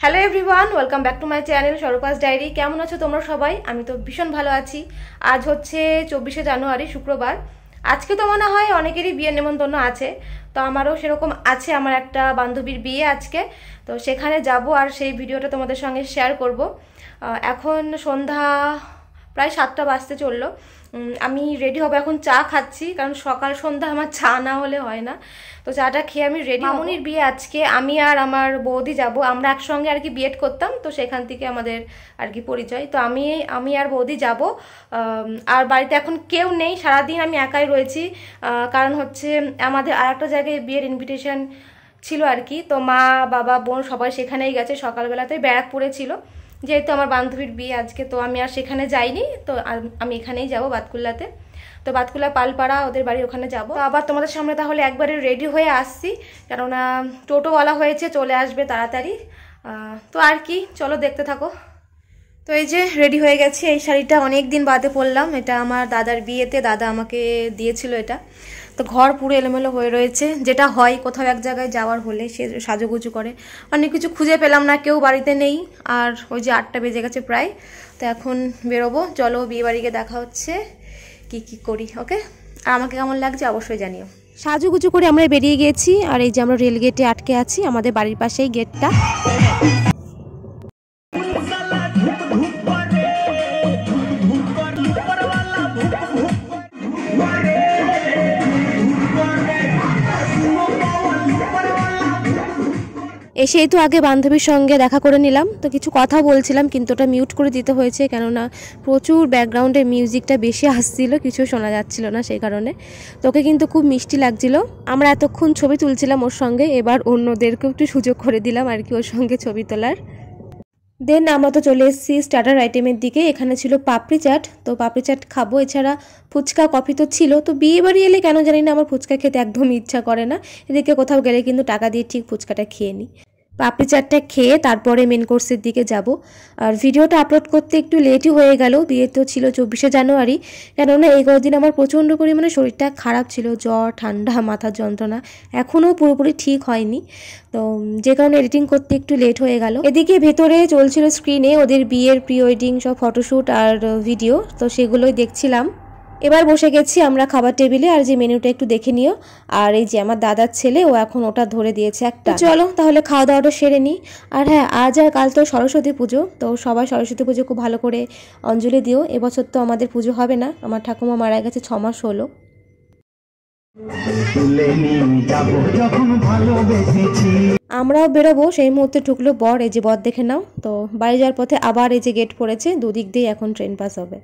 Hello everyone, welcome back to my channel Swarupa's diary. কেমন আছো তোমরা সবাই? আমি তো ভীষণ ভালো আছি। আজ হচ্ছে 24শে জানুয়ারি, শুক্রবার। আজকে তো মনে হয় অনেকেরই বিয়ের নেমন্তন্ন আছে, তো আমারও সেরকম আছে। আমার একটা বান্ধবীর বিয়ে আজকে, তো সেখানে যাব আর সেই ভিডিওটা তোমাদের সঙ্গে শেয়ার করব। এখন সন্ধ্যা প্রায় 7টা বাজতে চললো। আমি রেডি হবো, এখন চা খাচ্ছি, কারণ সকাল সন্ধ্যা আমার চা না হলে হয় না। তো চাটা খেয়ে আমি রেডি। মামুনির বিয়ে আজকে, আমি আর আমার বৌদি যাব। আমরা একসঙ্গে আর কি বিএড করতাম, তো সেখান থেকে আমাদের আর কি পরিচয়। তো আমি আর বৌদি যাব। আর বাড়িতে এখন কেউ নেই, সারাদিন আমি একাই রয়েছি। কারণ হচ্ছে আমাদের আর একটা জায়গায় বিয়ের ইনভিটেশন ছিল আর কি। তো মা বাবা বোন সবাই সেখানেই গেছে, সকালবেলাতে ব্যারাকপুরে ছিল, যেহেতু আমার বান্ধবীর বিয়ে আজকে। তো আমি আর সেখানে যাইনি, তো আমি এখানেই যাব, বাতকুল্লাতে। তো বাতকুল্লা পালপাড়া ওদের বাড়ি, ওখানে যাব। তো আবার তোমাদের সামনে তাহলে একবারে রেডি হয়ে আসছি, কেননা টোটোওয়ালা হয়েছে, চলে আসবে তাড়াতাড়ি। তো আর কি, চলো দেখতে থাকো। তো এই যে রেডি হয়ে গেছি। এই শাড়িটা অনেক দিন বাদে পরলাম, এটা আমার দাদার বিয়েতে দাদা আমাকে দিয়েছিল এটা। তো ঘর পুরো এলোমেলো হয়ে রয়েছে, যেটা হয় কোথাও এক জায়গায় যাওয়ার হলে, সে সাজুগুজু করে। অনেক কিছু খুঁজে পেলাম না, কেউ বাড়িতে নেই। আর ওই যে 8টা বেজে গেছে প্রায়। তো এখন বেরোবো, চলো বিয়ে বাড়িকে দেখা হচ্ছে কি কি করি। ওকে, আর আমাকে কেমন লাগছে অবশ্যই জানিও। সাজুগুজু করে আমরা বেরিয়ে গিয়েছি, আর এই যে আমরা রেল গেটে আটকে আছি, আমাদের বাড়ির পাশেই গেটটা। এসেই তো আগে বান্ধবীর সঙ্গে দেখা করে নিলাম, তো কিছু কথা বলছিলাম, কিন্তু ওটা মিউট করে দিতে হয়েছে, কেননা প্রচুর ব্যাকগ্রাউন্ডে মিউজিকটা বেশি আসছিল, কিছু শোনা যাচ্ছিল না, সেই কারণে। তোকে কিন্তু খুব মিষ্টি লাগছিল। আমরা এতক্ষণ ছবি তুলছিলাম ওর সঙ্গে, এবার অন্যদেরকেও একটু সুযোগ করে দিলাম আর কি ওর সঙ্গে ছবি তোলার। দেন আমরা তো চলে এসেছি স্টার্টার আইটেমের দিকে। এখানে ছিল পাপড়ি চাট, তো পাপড়ি চাট খাবো, এছাড়া ফুচকা কফি তো ছিল। তো বিয়ে বাড়ি এলে কেন জানি না আমার ফুচকা খেতে একদমই ইচ্ছা করে না, এদিকে কোথাও গেলে কিন্তু টাকা দিয়ে ঠিক ফুচকাটা খেয়ে নিই। পাপড়ি চাটটা খেয়ে তারপরে মেন কোর্সের দিকে যাব। আর ভিডিওটা আপলোড করতে একটু লেটই হয়ে গেল, বিয়ে তো ছিল 24শে জানুয়ারি। কেননা এই কদিন আমার প্রচণ্ড পরিমাণে শরীরটা খারাপ ছিল, জ্বর, ঠান্ডা, মাথার যন্ত্রণা, এখনও পুরোপুরি ঠিক হয়নি। তো যে কারণে এডিটিং করতে একটু লেট হয়ে গেল। এদিকে ভেতরে চলছিল স্ক্রিনে ওদের বিয়ের প্রি ওয়েডিং সব ফটোশ্যুট আর ভিডিও, তো সেগুলোই দেখছিলাম। এবার বসে গেছি আমরা খাবার টেবিলে, আর যে মেনুটা একটু দেখে নিও। আর এই যে আমার দাদার ছেলে, ও এখন ওটা ধরে দিয়েছে একটা। চলো তাহলে খাওয়া দাওয়াটা সেরে নিই। আর হ্যাঁ, আজ আর কাল তো সরস্বতী পুজো, তো সবাই সরস্বতী পুজো খুব ভালো করে অঞ্জলি দিও। এবছর তো আমাদের পুজো হবে না, আমার ঠাকুমা মারা গেছে 6 মাস হলো। আমরাও বেরোবো, সেই মুহূর্তে ঢুকলো বর। এই যে বর দেখে নাও। তো বাড়ি যাওয়ার পথে আবার এই যে গেট পড়েছে, দুদিক দিয়ে এখন ট্রেন পাস হবে।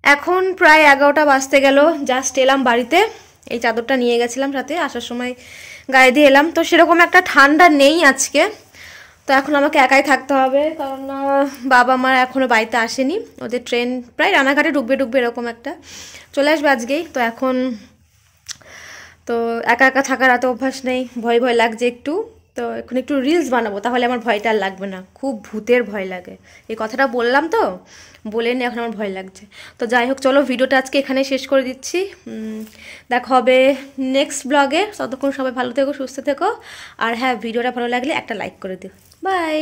এখন প্রায় 11টা বাজতে গেল, জাস্ট এলাম বাড়িতে। এই চাদরটা নিয়ে গেছিলাম সাথে, আসার সময় গায়ে দিয়ে এলাম। তো সেরকম একটা ঠান্ডা নেই আজকে। তো এখন আমাকে একাই থাকতে হবে, কারণ বাবা মা এখনও বাড়িতে আসেনি। ওদের ট্রেন প্রায় রানাঘাটে ঢুকবে এরকম একটা, চলে আসবে আজকেই। তো এখন তো একা একা থাকার এত অভ্যাস নেই, ভয় ভয় লাগছে একটু। তো এখন একটু রিলস বানাবো, তাহলে আমার ভয়টা আর লাগবে না। খুব ভূতের ভয় লাগে, এই কথাটা বললাম তো, বলে নি, এখন আমার ভয় লাগছে। তো যাই হোক, চলো ভিডিওটা আজকে এখানে শেষ করে দিচ্ছি। দেখা হবে নেক্সট ব্লগে। ততক্ষণ সবাই ভালো থেকো, সুস্থ থেকো। আর হ্যাঁ, ভিডিওটা ভালো লাগলে একটা লাইক করে দিও। বাই।